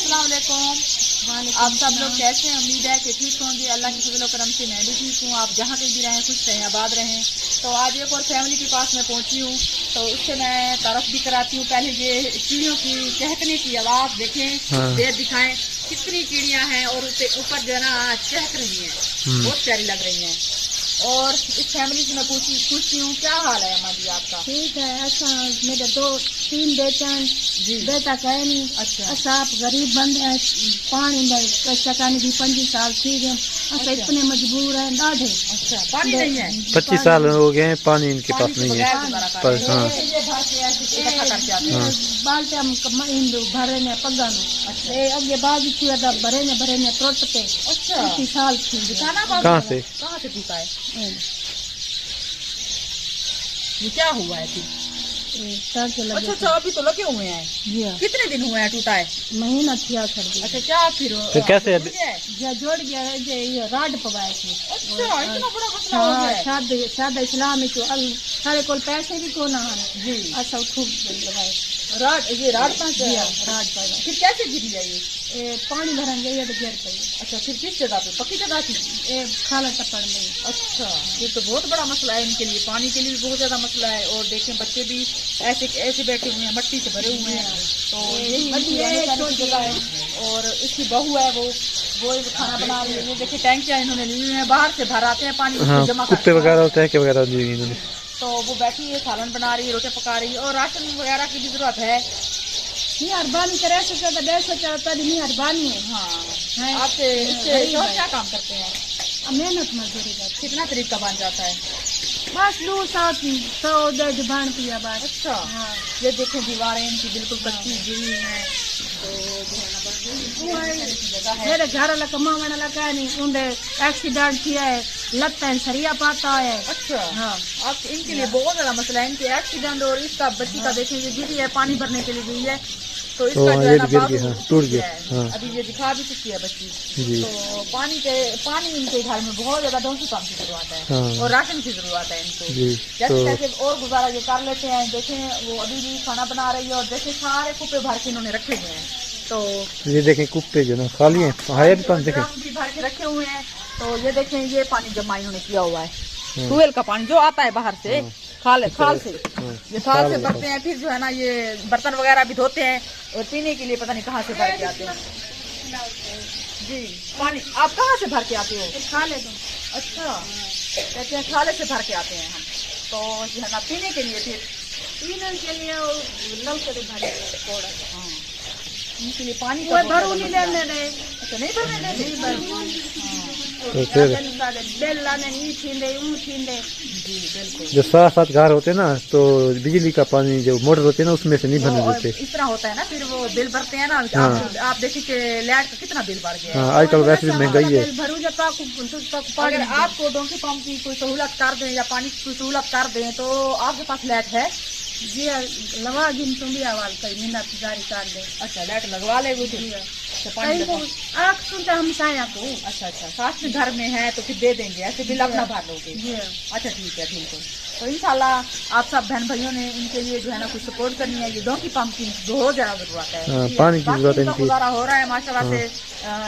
अस्सलाम वालेकुम। आप सब लोग कैसे हैं? उम्मीद है कि ठीक होंगे। अल्लाह के फजल और करम से मैं भी ठीक हूँ। आप जहाँ कहीं भी रहें खुश रहें, आबाद रहें। तो आज एक और फैमिली के पास मैं पहुँची हूँ, तो उससे मैं तारफ भी कराती हूँ। पहले ये चिड़ियों की चहकने की आवाज़ देखें, देर दिखाएं कितनी चिड़ियाँ हैं और उससे ऊपर जो है ना चहक रही हैं, बहुत प्यारी लग रही हैं। और इस फैमिली से मैं पूछती हूँ क्या हाल है अम्मा जी आपका? ठीक है। अच्छा, मेरे 2-3 बेटा कहे नहीं। अच्छा, अच्छा, आप गरीब बंद है, पानी में चकाने की 25 साल थी गए। अच्छा, इतने मजबूर है डाढ़े। अच्छा, पानी नहीं है? 25 साल हो गए हैं, पानी इनके पास नहीं है। पर हाँ, ये भर के ऐसे इकट्ठा करके आते हैं। बाल्टे हम भरे ने पगा अच्छा, अगे बाजू भरे ने त्रोट पे। अच्छा, 25 साल थी। कहाँ से टूटा है? ये क्या हुआ है फिर? अच्छा, अभी तो लगे हुए हैं। जी हाँ, कितने दिन हुए हैं टूटा है? महीना थिया कर दिया। अच्छा, क्या फिर कैसे जुड़ गया है? जोड़ गया है ये राड पवाए थे। अच्छा, इतना बड़ा मसला हो गया है। शायद इस्लाम सारे को पैसे भी को ना जी। अच्छा खूब लगाए ये राड पास है। राड पवाए। फिर कैसे गिरी है ये? पानी भरेंगे ये तो गिर पड़ी। अच्छा, फिर किस जगह पे? पक्की जगह थी? खाला टप्पड़ में। अच्छा, ये तो बहुत बड़ा मसला है इनके लिए, पानी के लिए भी बहुत ज्यादा मसला है। और देखें बच्चे भी ऐसे बैठे हुए हैं, मट्टी से भरे हुए हैं। तो यही इनकी रहने सहने की जगह है। और इसकी बहू है वो खाना बना रही है। ये देखिए टैंकियां इन्होंने ली हुई हैं, बाहर से भर आते हैं पानी, हाँ, जमा कुत्ते वगैरह होते हैं, क्या वगैरह दी हुई इन्होंने। तो वो बैठी है, सालन बना रही है, रोटी पका रही है। और राशन वगैरह की भी जरूरत है। मेहरबानी करे सके तो दे सके तो मेहरबानी है। हाँ, आपसे इससे क्या काम करते हैं? मेहनत मजदूरी करते। कितना तरीका बन जाता है? बस 200 जुबान पिया बात। अच्छा, हाँ, ये देखें दीवारें इनकी बिल्कुल कच्ची गिरी हैं। तो जो है ना जगह है। मेरे घर वाला कमावन लगा नहीं उन्हें एक्सीडेंट किया है, लगता है सरिया पाता है। अच्छा, हाँ, आप इनके लिए बहुत ज्यादा मसला है। इनके एक्सीडेंट और इसका बच्ची का देखें ये गिरी है, पानी भरने के लिए गई है, तो इसका जो है ना बाजू टूट गया। हाँ, अभी ये दिखा भी चुकी है बच्ची। जी। तो पानी इनके घर में बहुत ज्यादा डोंकी पानी की जरूरत है। हाँ, और राशन की जरूरत है इनको। जी। जैसे तैसे और गुजारा ये कर लेते हैं। देखें वो अभी भी खाना बना रही है और जैसे सारे कुप्पे भर के इन्होंने रखे हुए हैं। तो ये देखें कुत्ते जो ना खाली हैं, हाया भी पानी देखें। ड्रम भी भर के रखे हुए हैं। तो ये देखें ये पानी जमा इन्होंने किया हुआ है, ट्यूबवेल का पानी जो आता है बाहर से, खाल से। ये खाल से भरते हैं, फिर जो है ना ये बर्तन वगैरह भी धोते हैं और पीने के लिए पता नहीं कहाँ से भर के आते हैं। जी, पानी आप कहाँ से भर के आते हो? खाले तो। अच्छा, कहते हैं खाले से भर के आते हैं हम। तो जो है ना पीने के लिए फिर पीने के लिए नलके से भरे थोड़ा। हाँ, इनके लिए पानी कोई भरू नहीं लेने दे। अच्छा, नहीं भरने देते? नहीं भरू। तो फिर बेल लाने नहीं छींदे छींदे। जी बिल्कुल। जो 7-7 घर होते हैं ना, तो बिजली का पानी जो मोटर होती है ना उसमें से नहीं भरने देते। इस तरह होता है ना, फिर वो बिल भरते हैं ना। हाँ। आप देखिए कि लाइट का कितना बिल बढ़ गया है। हाँ, आजकल वैसे भी महंगाई है। भरू जब अगर आपको डोंकी पंप की कोई सहूलत कर दें या पानी की कोई सहूलत कर दें तो आपके पास लाइट है? जी लगा जिन तुम भी आवाज करी मिन्नत जारी कर दे। अच्छा, लाइट लगवा ले वो फिर। अच्छा, पानी को आग सुनते हम साया को। अच्छा, साथ में घर में है तो फिर दे देंगे, ऐसे बिल अपना भर लोगे। जी अच्छा, ठीक है, बिल्कुल। तो इंशाल्लाह आप सब बहन भाइयों ने इनके लिए जो है ना कुछ सपोर्ट करनी है। ये डोंकी पंप की बहुत ज्यादा जरूरत है। हाँ, पानी की जरूरत है इनका इनकी। गुजारा हो रहा है माशाल्लाह से।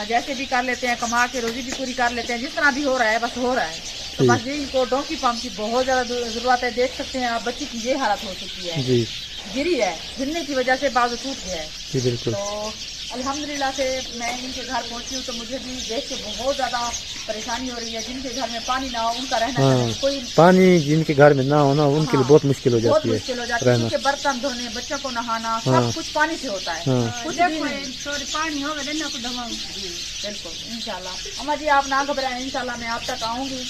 जैसे भी कर लेते हैं, कमा के रोजी भी पूरी कर लेते हैं, जिस तरह भी हो रहा है बस हो रहा है। तो बस ये इनको डोंकी पंप की बहुत ज्यादा जरूरत है। देख सकते हैं आप बच्ची की ये हालत हो चुकी है, जी गिरी है, गिरने की वजह से बाजू टूट गया है। जी बिल्कुल। तो अल्हम्दुलिल्लाह से मैं इनके घर पहुंची हूँ तो मुझे भी देख के बहुत ज्यादा परेशानी हो रही है। जिनके घर में पानी ना हो उनका रहना हाँ, कोई पानी जिनके घर में ना हो ना उनके लिए बहुत मुश्किल हो बहुत जाती है मुश्किल हो जाती है। रहना। उनके बर्तन धोने, बच्चों को नहाना, हाँ। सब कुछ पानी से होता है। हाँ। कुछ भी नहीं। थोड़ी पानी होगा देना को दवाऊं। जी बिल्कुल, इंशाल्लाह। अम्मा जी आप ना घबराएं, इंशाल्लाह मैं आप तक आऊंगी।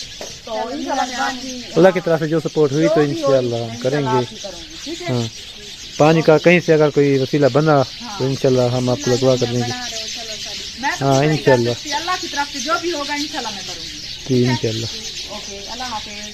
तो इंशाल्लाह मैं आपकी अल्लाह की तरफ से जो सपोर्ट हुई तो इंशाल्लाह हम करेंगे। ठीक है। हाँ, पानी का कहीं से अगर कोई वसीला बना तो इंशाल्लाह हम आपको लगवा कर देंगे। मैं तो हाँ, नहीं कर इंशाल्लाह। सकती, अल्लाह की तरफ से जो भी होगा इंशाल्लाह मैं करूंगी। जी इंशाल्लाह। ओके, अल्लाह हाफिज।